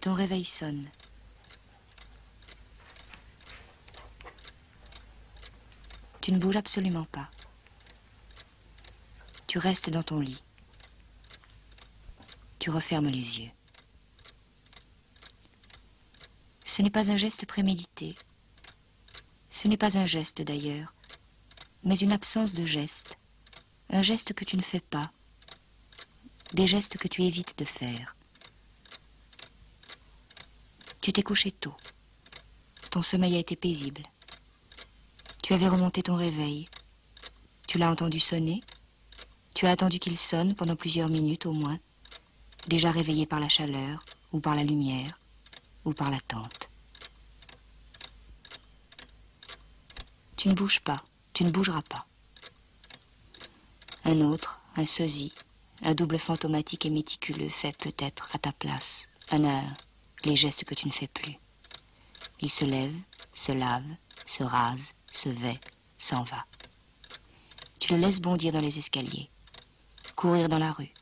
Ton réveil sonne. Tu ne bouges absolument pas. Tu restes dans ton lit. Tu refermes les yeux. Ce n'est pas un geste prémédité. Ce n'est pas un geste d'ailleurs, mais une absence de geste. Un geste que tu ne fais pas. Des gestes que tu évites de faire. Tu t'es couché tôt. Ton sommeil a été paisible. Tu avais remonté ton réveil. Tu l'as entendu sonner. Tu as attendu qu'il sonne pendant plusieurs minutes au moins, déjà réveillé par la chaleur, ou par la lumière, ou par l'attente. Tu ne bouges pas, tu ne bougeras pas. Un autre, un sosie, un double fantomatique et méticuleux fait peut-être à ta place, un à un, les gestes que tu ne fais plus. Il se lève, se lave, se rase, se vêt, s'en va. Tu le laisses bondir dans les escaliers, courir dans la rue,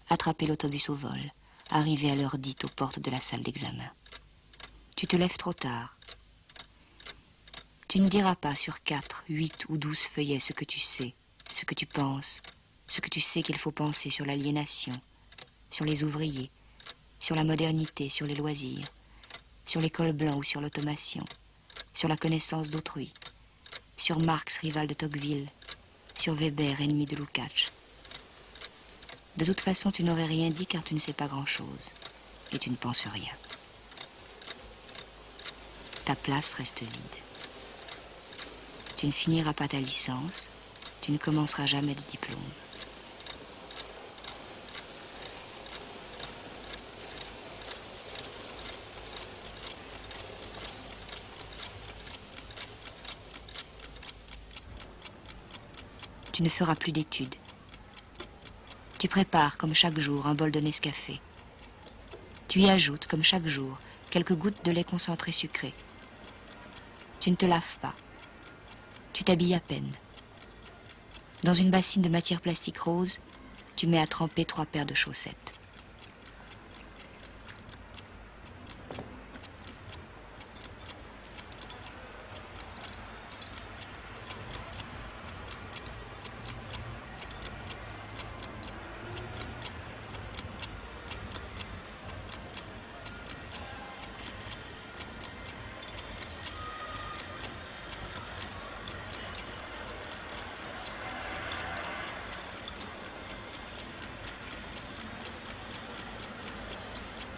attraper l'autobus au vol, arriver à l'heure dite aux portes de la salle d'examen. Tu te lèves trop tard. Tu ne diras pas sur 4, 8 ou 12 feuillets ce que tu sais, ce que tu penses, ce que tu sais qu'il faut penser sur l'aliénation, sur les ouvriers, sur la modernité, sur les loisirs, sur l'école blanc ou sur l'automation, sur la connaissance d'autrui, sur Marx, rival de Tocqueville, sur Weber, ennemi de Lukács. De toute façon, tu n'aurais rien dit car tu ne sais pas grand-chose, et tu ne penses rien. Ta place reste vide. Tu ne finiras pas ta licence, tu ne commenceras jamais de diplôme. Tu ne feras plus d'études. Tu prépares, comme chaque jour, un bol de Nescafé. Tu y ajoutes, comme chaque jour, quelques gouttes de lait concentré sucré. Tu ne te laves pas. Tu t'habilles à peine. Dans une bassine de matière plastique rose, tu mets à tremper 3 paires de chaussettes.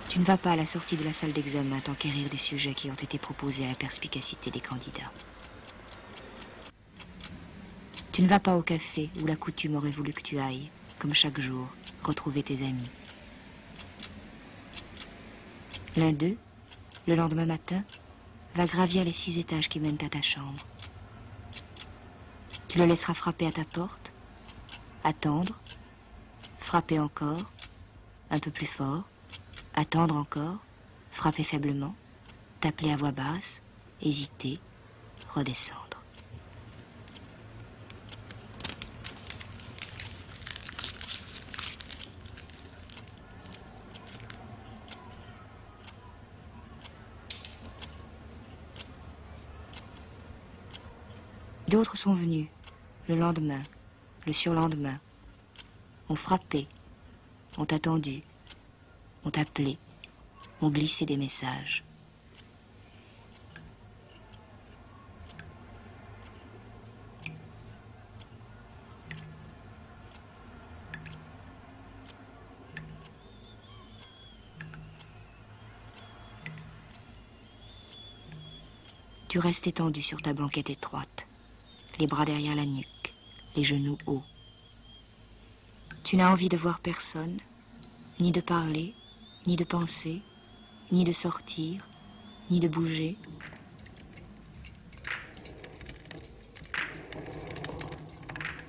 Tu ne vas pas à la sortie de la salle d'examen t'enquérir des sujets qui ont été proposés à la perspicacité des candidats. Tu ne vas pas au café où la coutume aurait voulu que tu ailles, comme chaque jour, retrouver tes amis. L'un d'eux, le lendemain matin, va gravir les 6 étages qui mènent à ta chambre. Tu le laisseras frapper à ta porte, attendre, frapper encore, un peu plus fort, attendre encore, frapper faiblement, t'appeler à voix basse, hésiter, redescendre. D'autres sont venus, le lendemain, le surlendemain, ont frappé, ont attendu, ont appelé, ont glissé des messages. Tu restes étendu sur ta banquette étroite, les bras derrière la nuque, les genoux hauts. Tu n'as envie de voir personne, ni de parler, ni de penser, ni de sortir, ni de bouger.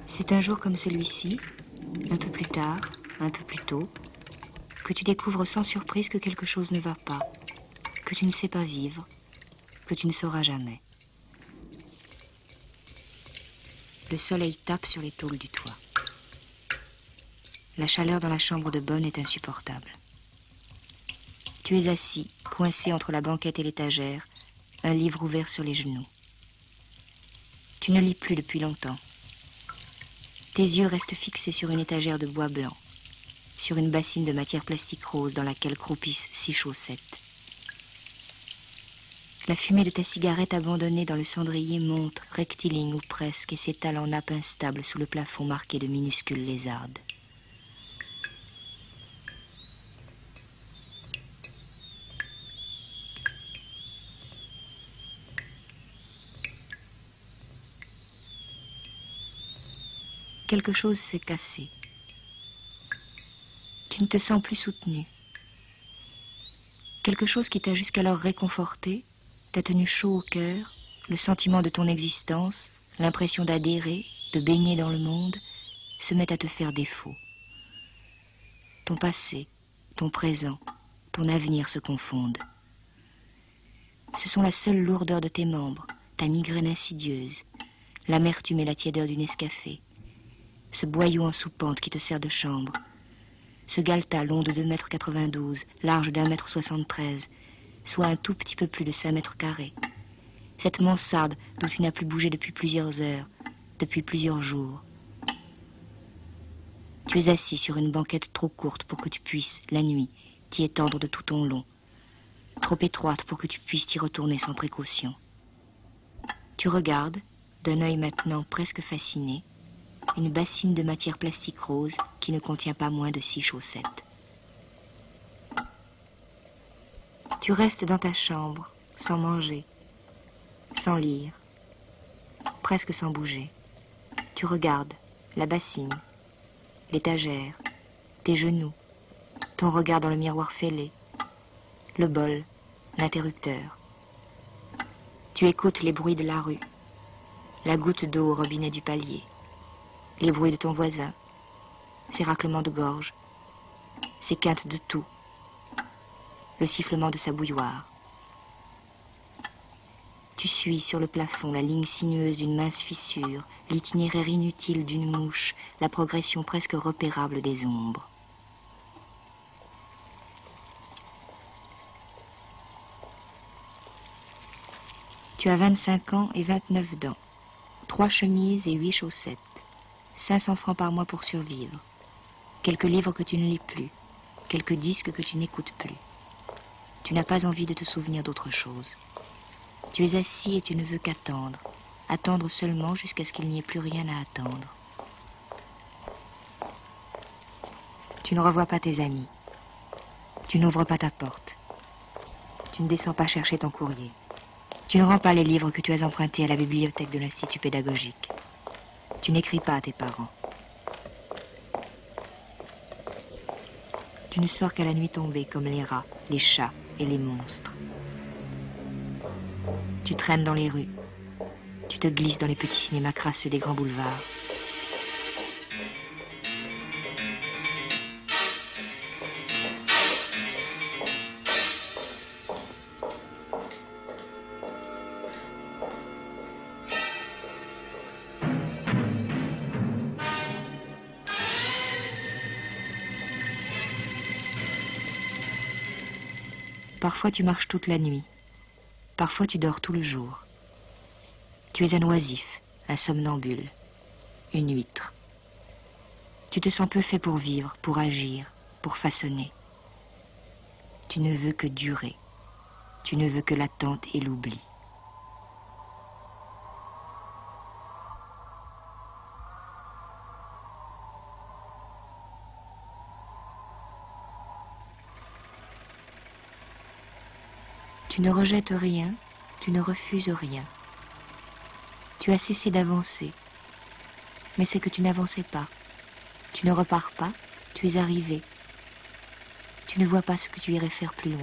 C'est un jour comme celui-ci, un peu plus tard, un peu plus tôt, que tu découvres sans surprise que quelque chose ne va pas, que tu ne sais pas vivre, que tu ne sauras jamais. Le soleil tape sur les tôles du toit. La chaleur dans la chambre de bonne est insupportable. Tu es assis, coincé entre la banquette et l'étagère, un livre ouvert sur les genoux. Tu ne lis plus depuis longtemps. Tes yeux restent fixés sur une étagère de bois blanc, sur une bassine de matière plastique rose dans laquelle croupissent 6 chaussettes. La fumée de ta cigarette abandonnée dans le cendrier monte, rectiligne ou presque, et s'étale en nappe instable sous le plafond marqué de minuscules lézardes. Quelque chose s'est cassé. Tu ne te sens plus soutenu. Quelque chose qui t'a jusqu'alors réconforté, t'a tenu chaud au cœur, le sentiment de ton existence, l'impression d'adhérer, de baigner dans le monde, se met à te faire défaut. Ton passé, ton présent, ton avenir se confondent. Ce sont la seule lourdeur de tes membres, ta migraine insidieuse, l'amertume et la tiédeur du Nescafé, ce boyau en soupente qui te sert de chambre, ce galetas long de 2,92 m, large d'1,73 m, soit un tout petit peu plus de 5 mètres carrés, cette mansarde dont tu n'as plus bougé depuis plusieurs heures, depuis plusieurs jours. Tu es assis sur une banquette trop courte pour que tu puisses, la nuit, t'y étendre de tout ton long, trop étroite pour que tu puisses t'y retourner sans précaution. Tu regardes, d'un œil maintenant presque fasciné, une bassine de matière plastique rose qui ne contient pas moins de 6 chaussettes. Tu restes dans ta chambre, sans manger, sans lire, presque sans bouger. Tu regardes la bassine, l'étagère, tes genoux, ton regard dans le miroir fêlé, le bol, l'interrupteur. Tu écoutes les bruits de la rue, la goutte d'eau au robinet du palier, les bruits de ton voisin, ses raclements de gorge, ses quintes de toux, le sifflement de sa bouilloire. Tu suis sur le plafond la ligne sinueuse d'une mince fissure, l'itinéraire inutile d'une mouche, la progression presque repérable des ombres. Tu as 25 ans et 29 dents, 3 chemises et 8 chaussettes, 500 francs par mois pour survivre, quelques livres que tu ne lis plus, quelques disques que tu n'écoutes plus. Tu n'as pas envie de te souvenir d'autre chose. Tu es assis et tu ne veux qu'attendre, attendre seulement jusqu'à ce qu'il n'y ait plus rien à attendre. Tu ne revois pas tes amis, tu n'ouvres pas ta porte, tu ne descends pas chercher ton courrier, tu ne rends pas les livres que tu as empruntés à la bibliothèque de l'Institut pédagogique. Tu n'écris pas à tes parents. Tu ne sors qu'à la nuit tombée comme les rats, les chats et les monstres. Tu traînes dans les rues. Tu te glisses dans les petits cinémas crasseux des grands boulevards. Parfois tu marches toute la nuit, parfois tu dors tout le jour. Tu es un oisif, un somnambule, une huître. Tu te sens peu fait pour vivre, pour agir, pour façonner. Tu ne veux que durer, tu ne veux que l'attente et l'oubli. Tu ne rejettes rien, tu ne refuses rien. Tu as cessé d'avancer, mais c'est que tu n'avançais pas. Tu ne repars pas, tu es arrivé. Tu ne vois pas ce que tu irais faire plus loin.